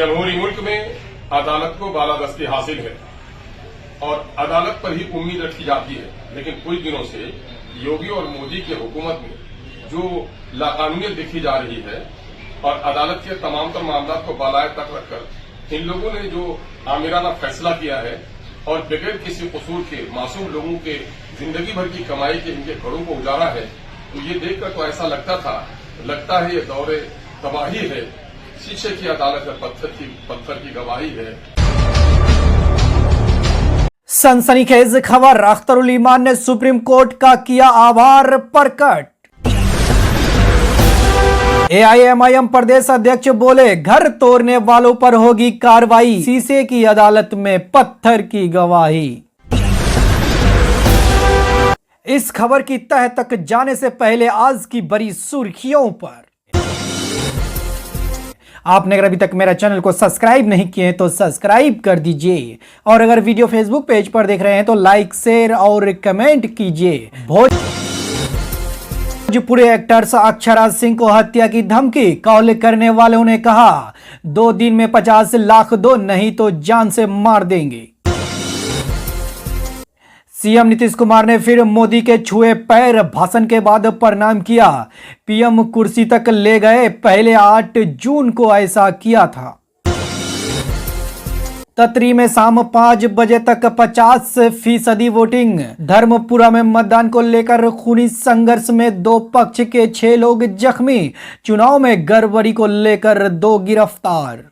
जमहूरी मुल्क में अदालत को बालादस्ती हासिल है और अदालत पर ही उम्मीद रखी जाती है, लेकिन कुछ दिनों से योगी और मोदी की हुकूमत में जो लाकानूनियत देखी जा रही है और अदालत के तमाम मामला को बालाए तक रखकर इन लोगों ने जो आमिराना फैसला किया है और बगैर किसी कसूर के मासूम लोगों के जिंदगी भर की कमाई के इनके घरों को उजाड़ा है, तो ये देखकर तो ऐसा लगता है ये दौरे तबाही है, शीशे की अदालत है, पत्थर की गवाही है। सनसनीखेज खबर, अख्तरुल ईमान ने सुप्रीम कोर्ट का किया आभार प्रकट। एआईएमआईएम प्रदेश अध्यक्ष बोले, घर तोड़ने वालों पर होगी कार्रवाई, शीशे की अदालत में पत्थर की गवाही। इस खबर की तह तक जाने से पहले आज की बड़ी सुर्खियों पर आपने अगर अभी तक मेरा चैनल को सब्सक्राइब नहीं किए हैं तो सब्सक्राइब कर दीजिए, और अगर वीडियो फेसबुक पेज पर देख रहे हैं तो लाइक, शेयर और कमेंट कीजिए। भोजपुरी एक्टर्स अक्षराज सिंह को हत्या की धमकी, कॉल करने वालों ने कहा 2 दिन में 50 लाख दो, नहीं तो जान से मार देंगे। सीएम नीतीश कुमार ने फिर मोदी के छुए पैर, भाषण के बाद प्रणाम किया, पीएम कुर्सी तक ले गए, पहले 8 जून को ऐसा किया था। ततरी में शाम 5 बजे तक 50% वोटिंग, धर्मपुरा में मतदान को लेकर खूनी संघर्ष में 2 पक्ष के 6 लोग जख्मी, चुनाव में गड़बड़ी को लेकर 2 गिरफ्तार।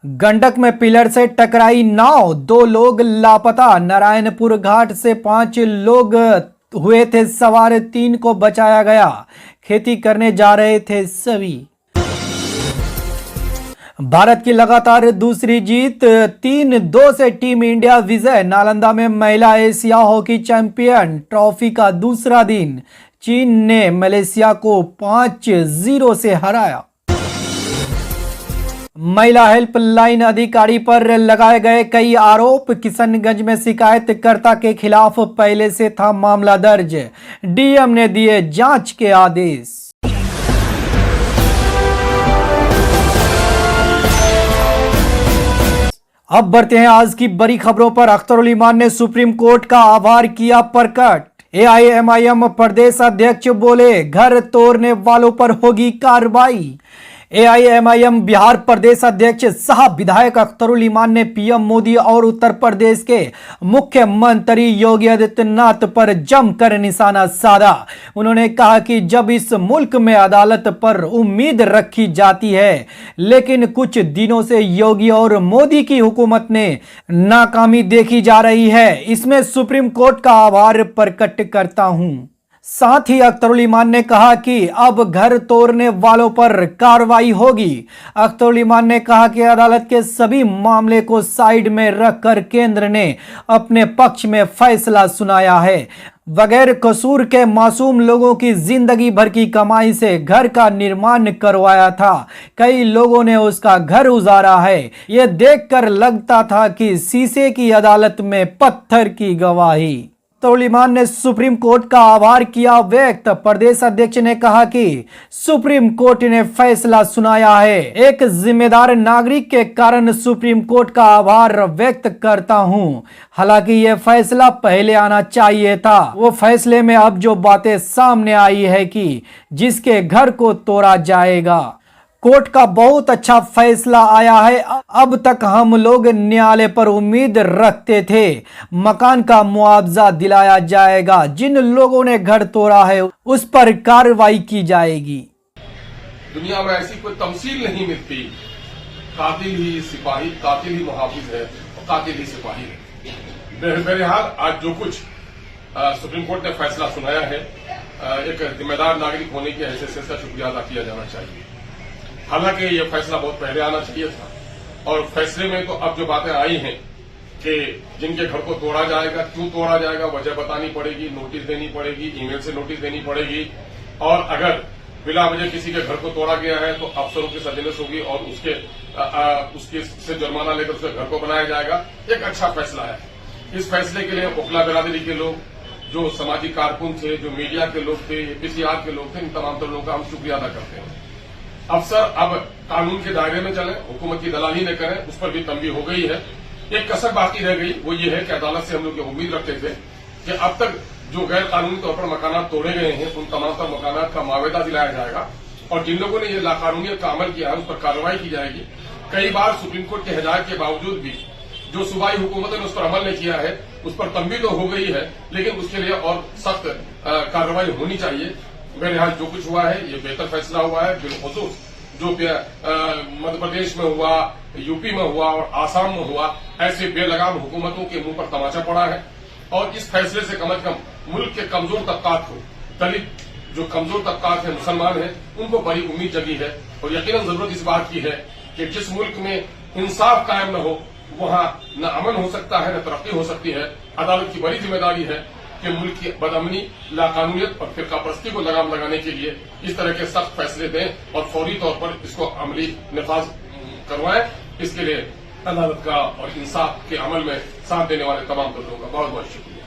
गंडक में पिलर से टकराई नाव, 2 लोग लापता, नारायणपुर घाट से 5 लोग हुए थे सवार, 3 को बचाया गया, खेती करने जा रहे थे सभी। भारत की लगातार दूसरी जीत, 3-2 से टीम इंडिया विजय, नालंदा में महिला एशिया हॉकी चैंपियन ट्रॉफी का दूसरा दिन, चीन ने मलेशिया को 5-0 से हराया। महिला हेल्पलाइन अधिकारी पर लगाए गए कई आरोप, किशनगंज में शिकायतकर्ता के खिलाफ पहले से था मामला दर्ज, डीएम ने दिए जांच के आदेश। अब बढ़ते हैं आज की बड़ी खबरों पर। अख्तरुल ईमान ने सुप्रीम कोर्ट का आभार किया प्रकट। एआईएमआईएम प्रदेश अध्यक्ष बोले, घर तोड़ने वालों पर होगी कार्रवाई। एआईएमआईएम बिहार प्रदेश अध्यक्ष सह विधायक अख्तरुल ईमान ने पीएम मोदी और उत्तर प्रदेश के मुख्यमंत्री योगी आदित्यनाथ पर जमकर निशाना साधा। उन्होंने कहा कि जब इस मुल्क में अदालत पर उम्मीद रखी जाती है, लेकिन कुछ दिनों से योगी और मोदी की हुकूमत ने नाकामी देखी जा रही है, इसमें सुप्रीम कोर्ट का आभार प्रकट करता हूं। साथ ही अख्तरुल ईमान ने कहा कि अब घर तोड़ने वालों पर कार्रवाई होगी। अख्तरुल ईमान ने कहा कि अदालत के सभी मामले को साइड में रखकर केंद्र ने अपने पक्ष में फैसला सुनाया है। बगैर कसूर के मासूम लोगों की जिंदगी भर की कमाई से घर का निर्माण करवाया था, कई लोगों ने उसका घर उजाड़ा है। यह देखकर लगता था कि शीशे की अदालत में पत्थर की गवाही। अख्तरुल ईमान ने सुप्रीम कोर्ट का आभार किया व्यक्त। प्रदेश अध्यक्ष ने कहा कि सुप्रीम कोर्ट ने फैसला सुनाया है, एक जिम्मेदार नागरिक के कारण सुप्रीम कोर्ट का आभार व्यक्त करता हूं। हालांकि यह फैसला पहले आना चाहिए था। वो फैसले में अब जो बातें सामने आई है कि जिसके घर को तोड़ा जाएगा, कोर्ट का बहुत अच्छा फैसला आया है। अब तक हम लोग न्यायालय पर उम्मीद रखते थे, मकान का मुआवजा दिलाया जाएगा, जिन लोगों ने घर तोड़ा है उस पर कार्रवाई की जाएगी। दुनिया में ऐसी कोई तमसील नहीं मिलती, कातिल ही सिपाही, कातिल ही मुहाफिज है और कातिल ही सिपाही है। बहरहाल आज जो कुछ सुप्रीम कोर्ट ने फैसला सुनाया है, एक जिम्मेदार नागरिक होने की हैसियत से शुक्रिया अदा किया जाना चाहिए। हालांकि ये फैसला बहुत पहले आना चाहिए था और फैसले में तो अब जो बातें आई हैं कि जिनके घर को तोड़ा जाएगा, क्यों तोड़ा जाएगा, वजह बतानी पड़ेगी, नोटिस देनी पड़ेगी, ईमेल से नोटिस देनी पड़ेगी, और अगर बिला वजह किसी के घर को तोड़ा गया है तो अफसरों की सर्जिलेंस होगी और उसके से जुर्माना लेकर उसके घर को बनाया जाएगा। एक अच्छा फैसला है। इस फैसले के लिए ओखला बिरादरी के लोग, जो सामाजिक कारकुन थे, जो मीडिया के लोग थे, पीसीआर के लोग थे, इन तमाम लोगों का हम शुक्रिया अदा करते हैं। अफसर अब कानून के दायरे में चलें, हुकूमत की दलाली न करें, उस पर भी तंबीह हो गई है। एक कसर बाकी रह गई, वो ये है कि अदालत से हम लोग ये उम्मीद रखते थे कि अब तक जो गैर कानूनी तौर पर मकानात तोड़े गए हैं उन तमाम तर मकानात का मुआवजा दिलाया जाएगा और जिन लोगों ने ये लाकानूनियत का अमल किया है उस पर कार्रवाई की जाएगी। कई बार सुप्रीम कोर्ट के हिदायत के बावजूद भी जो सूबाई हुकूमत ने उस पर अमल नहीं किया है उस पर तंबीह तो हो गई है, लेकिन उसके लिए और सख्त कार्रवाई होनी चाहिए। बहरहाल जो कुछ हुआ है ये बेहतर फैसला हुआ है। बिलखुसूस जो मध्य प्रदेश में हुआ, यूपी में हुआ और आसाम में हुआ, ऐसे बेलगाम हुकूमतों के मुंह पर तमाचा पड़ा है और इस फैसले से कम मुल्क के कमजोर तबकात को, दलित जो कमजोर तबकात है, मुसलमान हैं, उनको बड़ी उम्मीद जगी है और यकीनन जरूरत इस बात की है कि जिस मुल्क में इंसाफ कायम न हो वहां न अमन हो सकता है न तरक्की हो सकती है। अदालत की बड़ी जिम्मेदारी है कि मुल्क की बदअमनी, लाकानूनियत और फिरकापरस्ती को लगाम लगाने के लिए इस तरह के सख्त फैसले दें और फौरी तौर पर इसको अमली नफाज करवाएं। इसके लिए अदालत का और इंसाफ के अमल में साथ देने वाले तमाम लोगों का बहुत बहुत शुक्रिया।